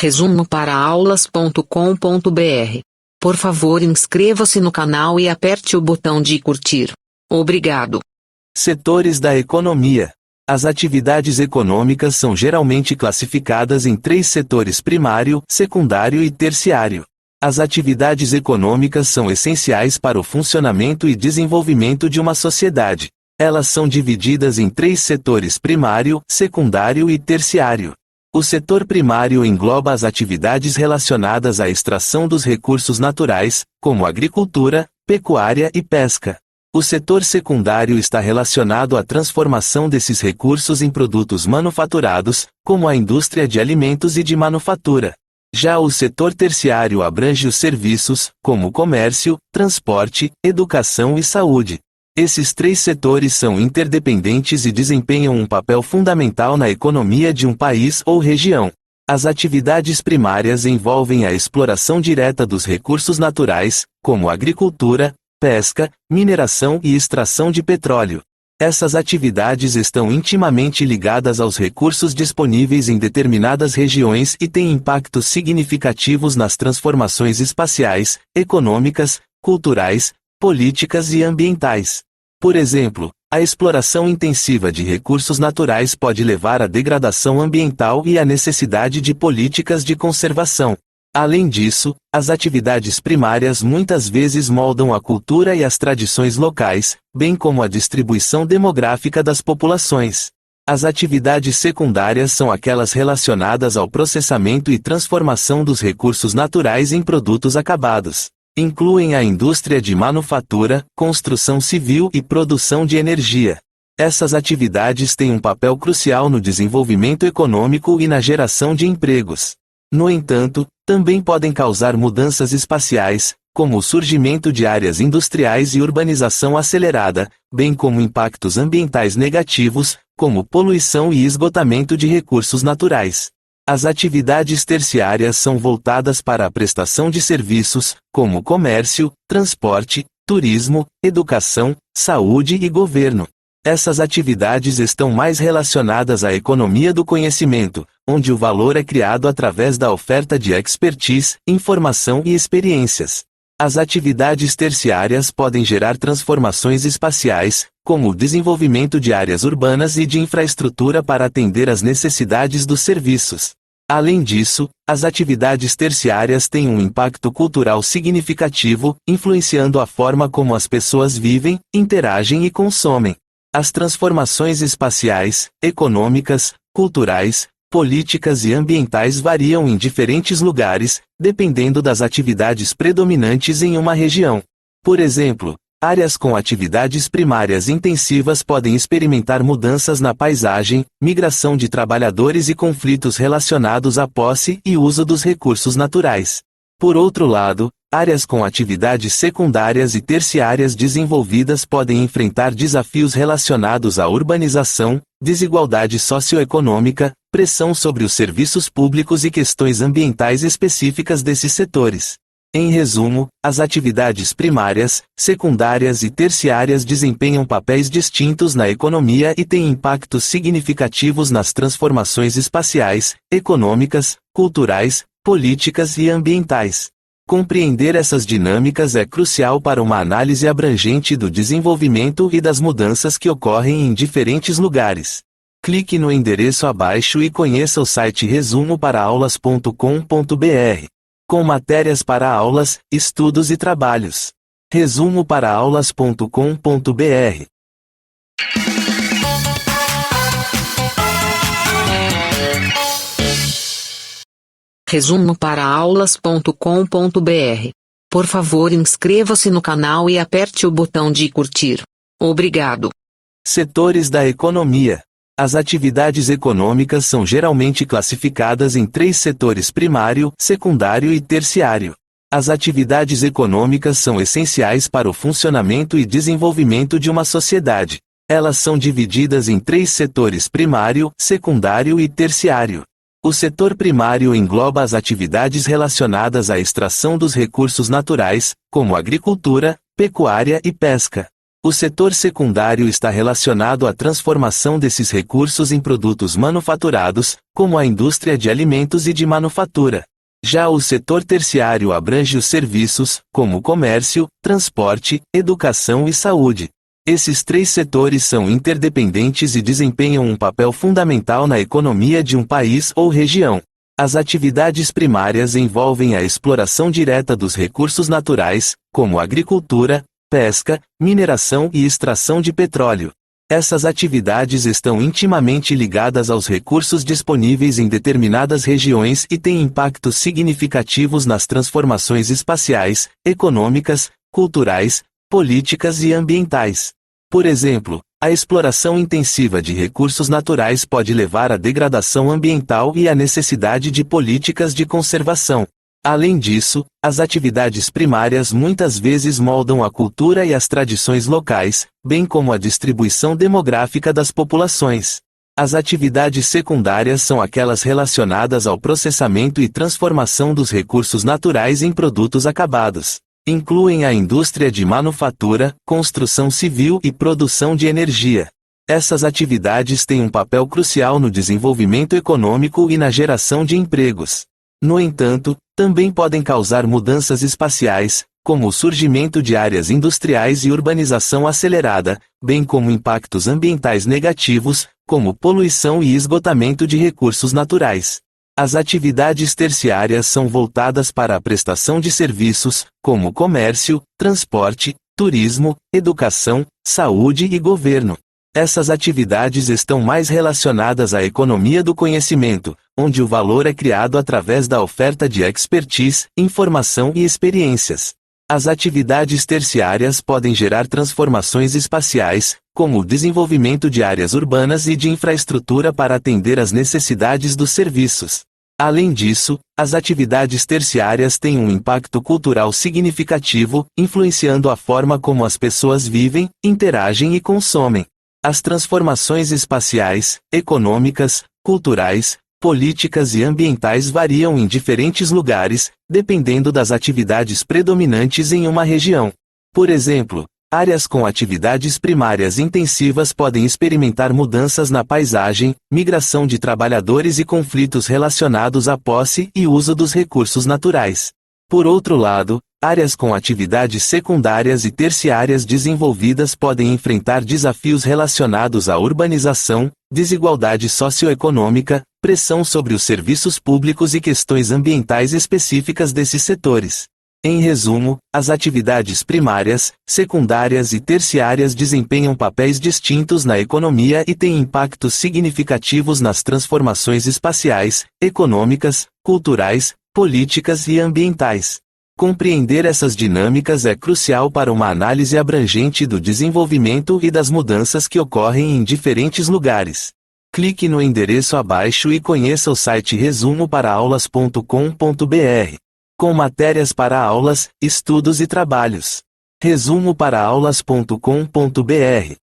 Resumo para aulas.com.br. Por favor, inscreva-se no canal e aperte o botão de curtir. Obrigado. Setores da economia. As atividades econômicas são geralmente classificadas em 3 setores: primário, secundário e terciário. As atividades econômicas são essenciais para o funcionamento e desenvolvimento de uma sociedade. Elas são divididas em 3 setores: primário, secundário e terciário. O setor primário engloba as atividades relacionadas à extração dos recursos naturais, como agricultura, pecuária e pesca. O setor secundário está relacionado à transformação desses recursos em produtos manufaturados, como a indústria de alimentos e de manufatura. Já o setor terciário abrange os serviços, como comércio, transporte, educação e saúde. Esses 3 setores são interdependentes e desempenham um papel fundamental na economia de um país ou região. As atividades primárias envolvem a exploração direta dos recursos naturais, como agricultura, pesca, mineração e extração de petróleo. Essas atividades estão intimamente ligadas aos recursos disponíveis em determinadas regiões e têm impactos significativos nas transformações espaciais, econômicas, culturais, políticas e ambientais. Por exemplo, a exploração intensiva de recursos naturais pode levar à degradação ambiental e à necessidade de políticas de conservação. Além disso, as atividades primárias muitas vezes moldam a cultura e as tradições locais, bem como a distribuição demográfica das populações. As atividades secundárias são aquelas relacionadas ao processamento e transformação dos recursos naturais em produtos acabados. Incluem a indústria de manufatura, construção civil e produção de energia. Essas atividades têm um papel crucial no desenvolvimento econômico e na geração de empregos. No entanto, também podem causar mudanças espaciais, como o surgimento de áreas industriais e urbanização acelerada, bem como impactos ambientais negativos, como poluição e esgotamento de recursos naturais. As atividades terciárias são voltadas para a prestação de serviços, como comércio, transporte, turismo, educação, saúde e governo. Essas atividades estão mais relacionadas à economia do conhecimento, onde o valor é criado através da oferta de expertise, informação e experiências. As atividades terciárias podem gerar transformações espaciais, como o desenvolvimento de áreas urbanas e de infraestrutura para atender às necessidades dos serviços. Além disso, as atividades terciárias têm um impacto cultural significativo, influenciando a forma como as pessoas vivem, interagem e consomem. As transformações espaciais, econômicas, culturais, políticas e ambientais variam em diferentes lugares, dependendo das atividades predominantes em uma região. Por exemplo, áreas com atividades primárias intensivas podem experimentar mudanças na paisagem, migração de trabalhadores e conflitos relacionados à posse e uso dos recursos naturais. Por outro lado, áreas com atividades secundárias e terciárias desenvolvidas podem enfrentar desafios relacionados à urbanização, desigualdade socioeconômica, pressão sobre os serviços públicos e questões ambientais específicas desses setores. Em resumo, as atividades primárias, secundárias e terciárias desempenham papéis distintos na economia e têm impactos significativos nas transformações espaciais, econômicas, culturais, políticas e ambientais. Compreender essas dinâmicas é crucial para uma análise abrangente do desenvolvimento e das mudanças que ocorrem em diferentes lugares. Clique no endereço abaixo e conheça o site resumoparaaaulas.com.br. Com matérias para aulas, estudos e trabalhos. resumoparaaaulas.com.br. Resumo para aulas.com.br. Por favor, inscreva-se no canal e aperte o botão de curtir. Obrigado. Setores da economia. As atividades econômicas são geralmente classificadas em 3 setores: primário, secundário e terciário. As atividades econômicas são essenciais para o funcionamento e desenvolvimento de uma sociedade. Elas são divididas em 3 setores: primário, secundário e terciário. O setor primário engloba as atividades relacionadas à extração dos recursos naturais, como agricultura, pecuária e pesca. O setor secundário está relacionado à transformação desses recursos em produtos manufaturados, como a indústria de alimentos e de manufatura. Já o setor terciário abrange os serviços, como comércio, transporte, educação e saúde. Esses três setores são interdependentes e desempenham um papel fundamental na economia de um país ou região. As atividades primárias envolvem a exploração direta dos recursos naturais, como agricultura, pesca, mineração e extração de petróleo. Essas atividades estão intimamente ligadas aos recursos disponíveis em determinadas regiões e têm impactos significativos nas transformações espaciais, econômicas, culturais, políticas e ambientais. Por exemplo, a exploração intensiva de recursos naturais pode levar à degradação ambiental e à necessidade de políticas de conservação. Além disso, as atividades primárias muitas vezes moldam a cultura e as tradições locais, bem como a distribuição demográfica das populações. As atividades secundárias são aquelas relacionadas ao processamento e transformação dos recursos naturais em produtos acabados. Incluem a indústria de manufatura, construção civil e produção de energia. Essas atividades têm um papel crucial no desenvolvimento econômico e na geração de empregos. No entanto, também podem causar mudanças espaciais, como o surgimento de áreas industriais e urbanização acelerada, bem como impactos ambientais negativos, como poluição e esgotamento de recursos naturais. As atividades terciárias são voltadas para a prestação de serviços, como comércio, transporte, turismo, educação, saúde e governo. Essas atividades estão mais relacionadas à economia do conhecimento, onde o valor é criado através da oferta de expertise, informação e experiências. As atividades terciárias podem gerar transformações espaciais, como o desenvolvimento de áreas urbanas e de infraestrutura para atender às necessidades dos serviços. Além disso, as atividades terciárias têm um impacto cultural significativo, influenciando a forma como as pessoas vivem, interagem e consomem. As transformações espaciais, econômicas, culturais, políticas e ambientais variam em diferentes lugares, dependendo das atividades predominantes em uma região. Por exemplo, áreas com atividades primárias intensivas podem experimentar mudanças na paisagem, migração de trabalhadores e conflitos relacionados à posse e uso dos recursos naturais. Por outro lado, áreas com atividades secundárias e terciárias desenvolvidas podem enfrentar desafios relacionados à urbanização, desigualdade socioeconômica, pressão sobre os serviços públicos e questões ambientais específicas desses setores. Em resumo, as atividades primárias, secundárias e terciárias desempenham papéis distintos na economia e têm impactos significativos nas transformações espaciais, econômicas, culturais, políticas e ambientais. Compreender essas dinâmicas é crucial para uma análise abrangente do desenvolvimento e das mudanças que ocorrem em diferentes lugares. Clique no endereço abaixo e conheça o site resumoparaaaulas.com.br, com matérias para aulas, estudos e trabalhos. resumoparaaaulas.com.br